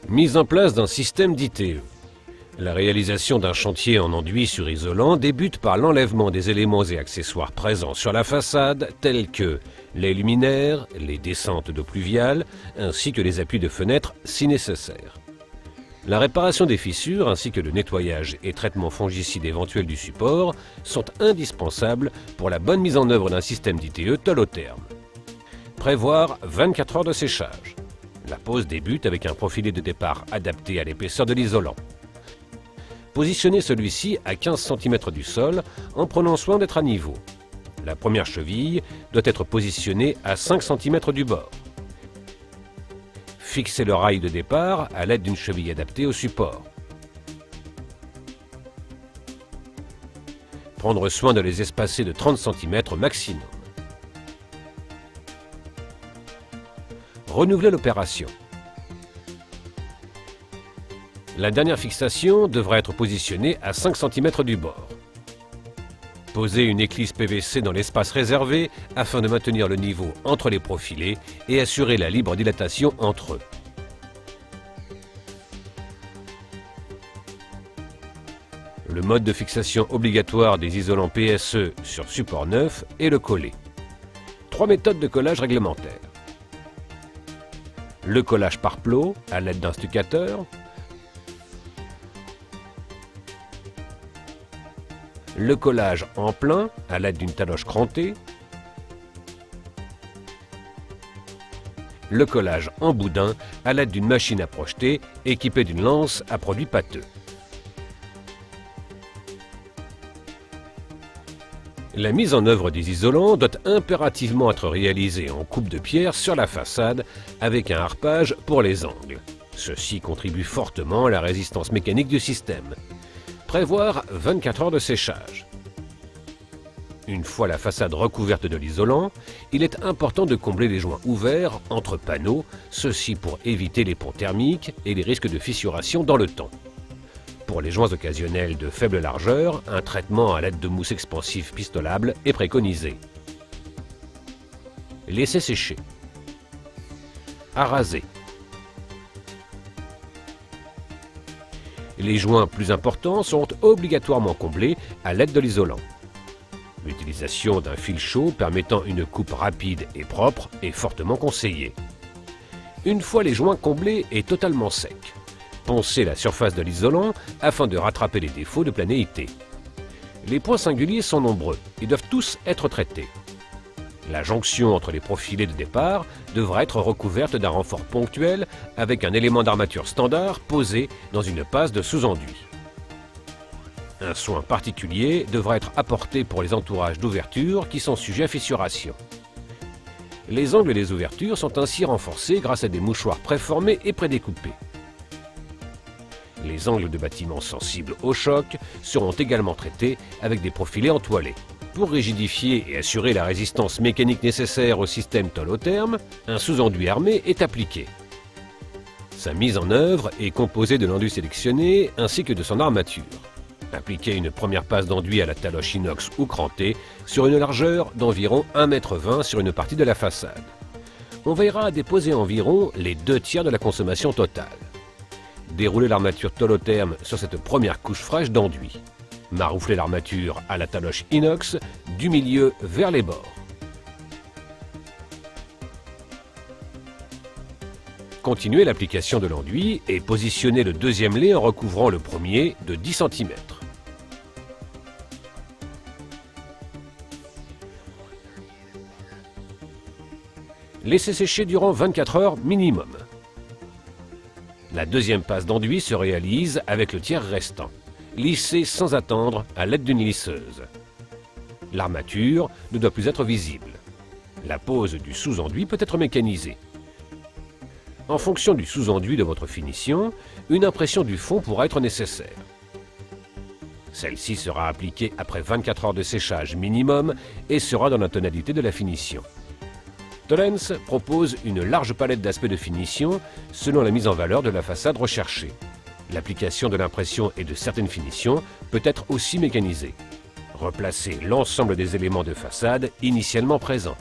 Mise en place d'un système d'ITE. La réalisation d'un chantier en enduit sur isolant débute par l'enlèvement des éléments et accessoires présents sur la façade, tels que les luminaires, les descentes d'eau pluviale, ainsi que les appuis de fenêtres si nécessaire. La réparation des fissures ainsi que le nettoyage et traitement fongicide éventuel du support sont indispensables pour la bonne mise en œuvre d'un système d'ITE tolotherme. Prévoir 24 heures de séchage. La pose débute avec un profilé de départ adapté à l'épaisseur de l'isolant. Positionnez celui-ci à 15 cm du sol en prenant soin d'être à niveau. La première cheville doit être positionnée à 5 cm du bord. Fixez le rail de départ à l'aide d'une cheville adaptée au support. Prendre soin de les espacer de 30 cm maximum. Renouveler l'opération. La dernière fixation devra être positionnée à 5 cm du bord. Posez une éclisse PVC dans l'espace réservé afin de maintenir le niveau entre les profilés et assurer la libre dilatation entre eux. Le mode de fixation obligatoire des isolants PSE sur support neuf est le collé. 3 méthodes de collage réglementaires. Le collage par plot à l'aide d'un stuccateur. Le collage en plein à l'aide d'une taloche crantée. Le collage en boudin à l'aide d'une machine à projeter équipée d'une lance à produit pâteux. La mise en œuvre des isolants doit impérativement être réalisée en coupe de pierre sur la façade avec un harpage pour les angles. Ceci contribue fortement à la résistance mécanique du système. Prévoir 24 heures de séchage. Une fois la façade recouverte de l'isolant, il est important de combler les joints ouverts entre panneaux, ceci pour éviter les ponts thermiques et les risques de fissuration dans le temps. Pour les joints occasionnels de faible largeur, un traitement à l'aide de mousse expansive pistolable est préconisé. Laissez sécher. Araser. Les joints plus importants sont obligatoirement comblés à l'aide de l'isolant. L'utilisation d'un fil chaud permettant une coupe rapide et propre est fortement conseillée. Une fois les joints comblés et totalement secs, poncez la surface de l'isolant afin de rattraper les défauts de planéité. Les points singuliers sont nombreux et doivent tous être traités. La jonction entre les profilés de départ devra être recouverte d'un renfort ponctuel avec un élément d'armature standard posé dans une passe de sous-enduit. Un soin particulier devra être apporté pour les entourages d'ouvertures qui sont sujets à fissuration. Les angles des ouvertures sont ainsi renforcés grâce à des mouchoirs préformés et prédécoupés. Les angles de bâtiments sensibles au choc seront également traités avec des profilés entoilés. Pour rigidifier et assurer la résistance mécanique nécessaire au système tolotherme, un sous-enduit armé est appliqué. Sa mise en œuvre est composée de l'enduit sélectionné ainsi que de son armature. Appliquez une première passe d'enduit à la taloche inox ou crantée sur une largeur d'environ 1,20 m sur une partie de la façade. On veillera à déposer environ les 2/3 de la consommation totale. Déroulez l'armature tolotherme sur cette première couche fraîche d'enduit. Marouflez l'armature à la taloche inox du milieu vers les bords. Continuez l'application de l'enduit et positionnez le deuxième lait en recouvrant le premier de 10 cm. Laissez sécher durant 24 heures minimum. La deuxième passe d'enduit se réalise avec le tiers restant. Lissez sans attendre à l'aide d'une lisseuse. L'armature ne doit plus être visible. La pose du sous-enduit peut être mécanisée. En fonction du sous-enduit de votre finition, une impression du fond pourra être nécessaire. Celle-ci sera appliquée après 24 heures de séchage minimum et sera dans la tonalité de la finition. Tollens propose une large palette d'aspects de finition selon la mise en valeur de la façade recherchée. L'application de l'impression et de certaines finitions peut être aussi mécanisée. Replacez l'ensemble des éléments de façade initialement présents.